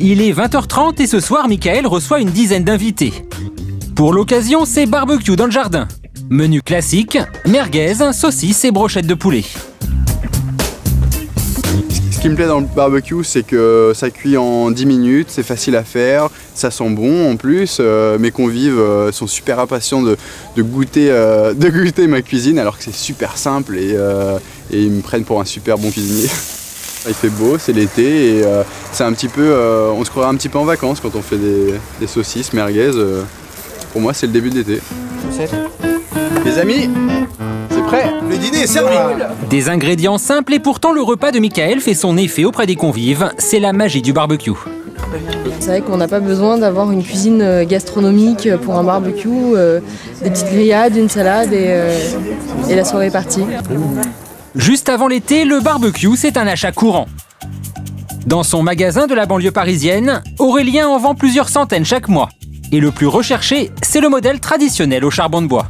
Il est 20h30 et ce soir, Michael reçoit une dizaine d'invités. Pour l'occasion, c'est barbecue dans le jardin. Menu classique, merguez, saucisses et brochettes de poulet. Ce qui me plaît dans le barbecue, c'est que ça cuit en 10 minutes, c'est facile à faire, ça sent bon en plus. Mes convives sont super impatients de goûter ma cuisine alors que c'est super simple et ils me prennent pour un super bon cuisinier. Il fait beau, c'est l'été et c'est un petit peu, on se croirait un petit peu en vacances quand on fait des saucisses, merguez. Pour moi, c'est le début de l'été. Les amis, c'est prêt. Le dîner est servi. Des ingrédients simples et pourtant le repas de Michael fait son effet auprès des convives. C'est la magie du barbecue. C'est vrai qu'on n'a pas besoin d'avoir une cuisine gastronomique pour un barbecue, des petites grillades, une salade et la soirée est partie. Juste avant l'été, le barbecue, c'est un achat courant. Dans son magasin de la banlieue parisienne, Aurélien en vend plusieurs centaines chaque mois. Et le plus recherché, c'est le modèle traditionnel au charbon de bois.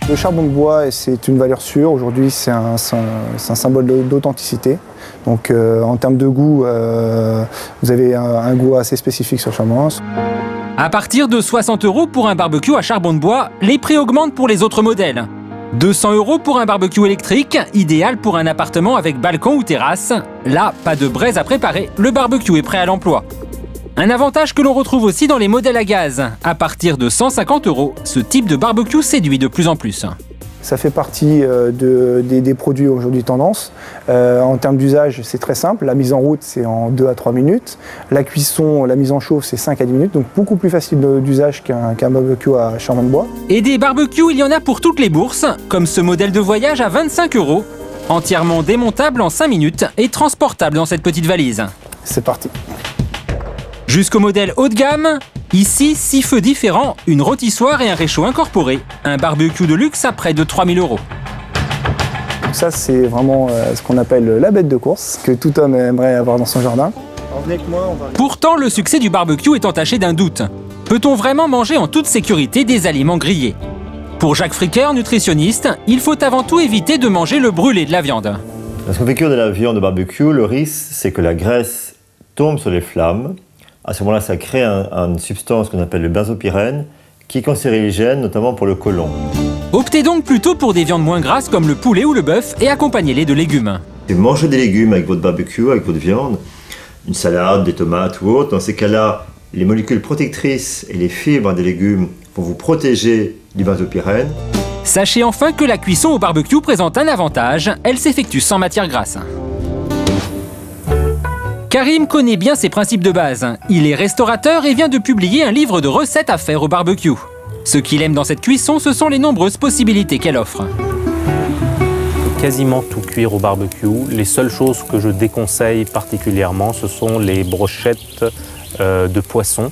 Le charbon de bois, c'est une valeur sûre. Aujourd'hui, c'est un symbole d'authenticité. Donc, en termes de goût, vous avez un goût assez spécifique sur le charbon. À partir de 60 € pour un barbecue à charbon de bois, les prix augmentent pour les autres modèles. 200 € pour un barbecue électrique, idéal pour un appartement avec balcon ou terrasse. Là, pas de braise à préparer, le barbecue est prêt à l'emploi. Un avantage que l'on retrouve aussi dans les modèles à gaz. À partir de 150 €, ce type de barbecue séduit de plus en plus. Ça fait partie des produits aujourd'hui tendance. En termes d'usage, c'est très simple. La mise en route, c'est en 2 à 3 minutes. La cuisson, la mise en chauffe, c'est 5 à 10 minutes. Donc beaucoup plus facile d'usage qu'un barbecue à charbon de bois. Et des barbecues, il y en a pour toutes les bourses, comme ce modèle de voyage à 25 €, entièrement démontable en 5 minutes et transportable dans cette petite valise. C'est parti. Jusqu'au modèle haut de gamme, ici 6 feux différents, une rôtissoire et un réchaud incorporé. Un barbecue de luxe à près de 3 000 €. Ça, c'est vraiment ce qu'on appelle la bête de course, que tout homme aimerait avoir dans son jardin. Alors, venez avec moi, on va... Pourtant, le succès du barbecue est entaché d'un doute. Peut-on vraiment manger en toute sécurité des aliments grillés? Pour Jacques Fricker, nutritionniste, il faut avant tout éviter de manger le brûlé de la viande. Lorsqu'on fait cuire de la viande de barbecue, le risque, c'est que la graisse tombe sur les flammes. À ce moment-là, ça crée une substance qu'on appelle le benzopyrène, qui est cancérigène, notamment pour le côlon. Optez donc plutôt pour des viandes moins grasses comme le poulet ou le bœuf et accompagnez-les de légumes. Et mangez des légumes avec votre barbecue, avec votre viande, une salade, des tomates ou autre. Dans ces cas-là, les molécules protectrices et les fibres des légumes vont vous protéger du benzopyrène. Sachez enfin que la cuisson au barbecue présente un avantage, elle s'effectue sans matière grasse. Karim connaît bien ses principes de base. Il est restaurateur et vient de publier un livre de recettes à faire au barbecue. Ce qu'il aime dans cette cuisson, ce sont les nombreuses possibilités qu'elle offre. On peut quasiment tout cuire au barbecue. Les seules choses que je déconseille particulièrement, ce sont les brochettes de poisson,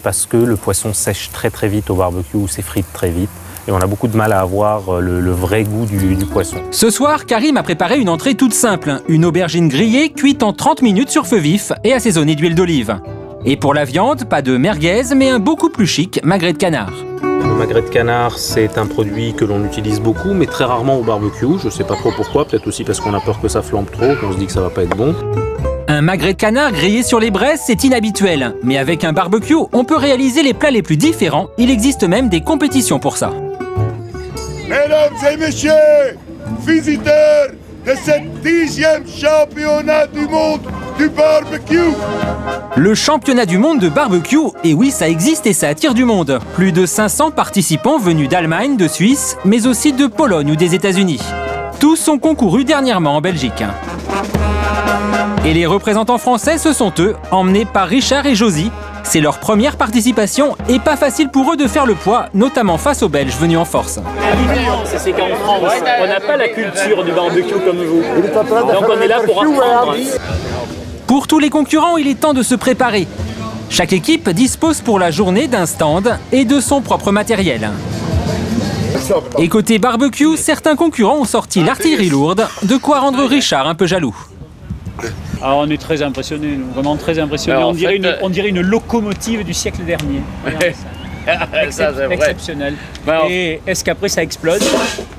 parce que le poisson sèche très très vite au barbecue ou s'effrite très vite. Et on a beaucoup de mal à avoir le vrai goût du poisson. Ce soir, Karim a préparé une entrée toute simple. Une aubergine grillée, cuite en 30 minutes sur feu vif et assaisonnée d'huile d'olive. Et pour la viande, pas de merguez, mais un beaucoup plus chic magret de canard. Le magret de canard, c'est un produit que l'on utilise beaucoup, mais très rarement au barbecue. Je ne sais pas trop pourquoi, peut-être aussi parce qu'on a peur que ça flambe trop, qu'on se dit que ça va pas être bon. Un magret de canard grillé sur les braises, c'est inhabituel. Mais avec un barbecue, on peut réaliser les plats les plus différents. Il existe même des compétitions pour ça. Mesdames et messieurs, visiteurs de ce 10e championnat du monde du barbecue. Le championnat du monde de barbecue, et oui, ça existe et ça attire du monde. Plus de 500 participants venus d'Allemagne, de Suisse, mais aussi de Pologne ou des États-Unis. Tous ont concouru dernièrement en Belgique. Et les représentants français, ce sont eux, emmenés par Richard et Josie. C'est leur première participation et pas facile pour eux de faire le poids, notamment face aux Belges venus en force. La différence, c'est qu'en France, on n'a pas la culture du barbecue comme vous. Donc on est là pour apprendre. Pour tous les concurrents, il est temps de se préparer. Chaque équipe dispose pour la journée d'un stand et de son propre matériel. Et côté barbecue, certains concurrents ont sorti l'artillerie lourde, de quoi rendre Richard un peu jaloux. Alors on est très impressionnés, vraiment très impressionnés. On dirait une locomotive du siècle dernier. Exceptionnel. Et est-ce qu'après ça explose?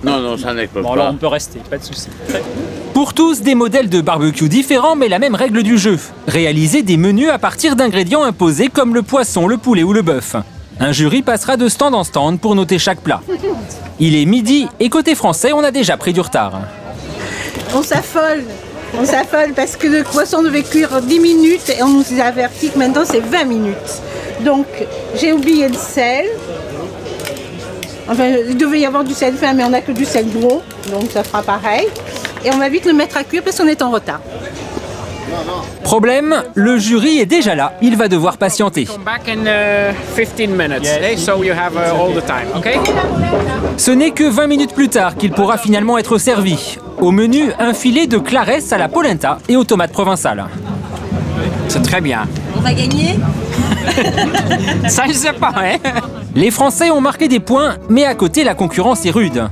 Non, ça n'explose pas. Bon, alors on peut rester, pas de souci. Pour tous, des modèles de barbecue différents, mais la même règle du jeu. Réaliser des menus à partir d'ingrédients imposés comme le poisson, le poulet ou le bœuf. Un jury passera de stand en stand pour noter chaque plat. Il est midi et côté français, on a déjà pris du retard. On s'affole parce que le poisson devait cuire 10 minutes et on nous a averti que maintenant c'est 20 minutes. Donc j'ai oublié le sel. Enfin, il devait y avoir du sel fin, mais on n'a que du sel gros, donc ça fera pareil. Et on va vite le mettre à cuire parce qu'on est en retard. Problème, le jury est déjà là, il va devoir patienter. Ce n'est que 20 minutes plus tard qu'il pourra finalement être servi. Au menu, un filet de claresse à la polenta et aux tomates provençales. C'est très bien. On va gagner? Ça, je sais pas, hein. Les Français ont marqué des points, mais à côté, la concurrence est rude.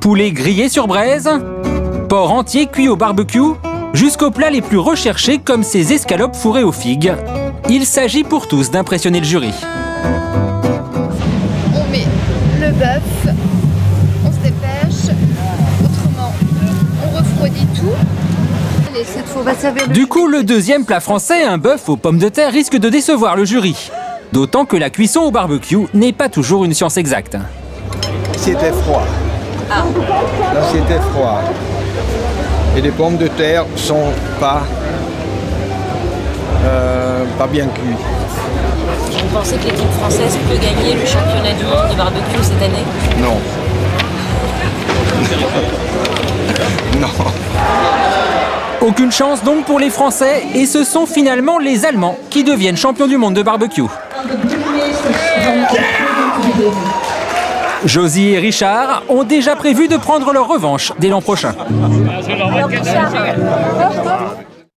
Poulet grillé sur braise, porc entier cuit au barbecue, jusqu'aux plats les plus recherchés comme ces escalopes fourrées aux figues. Il s'agit pour tous d'impressionner le jury. On met le bœuf, on se dépêche, autrement on refroidit tout. Allez, cette fois on va servir le Du coup, le deuxième plat français, un bœuf aux pommes de terre, risque de décevoir le jury. D'autant que la cuisson au barbecue n'est pas toujours une science exacte. C'était froid. Ah. Là, c'était froid. Et les pommes de terre sont pas bien cuites. Vous pensez que l'équipe française peut gagner le championnat du monde de barbecue cette année? Non. Non. Aucune chance donc pour les Français, et ce sont finalement les Allemands qui deviennent champions du monde de barbecue. Josie et Richard ont déjà prévu de prendre leur revanche dès l'an prochain. Alors, Richard,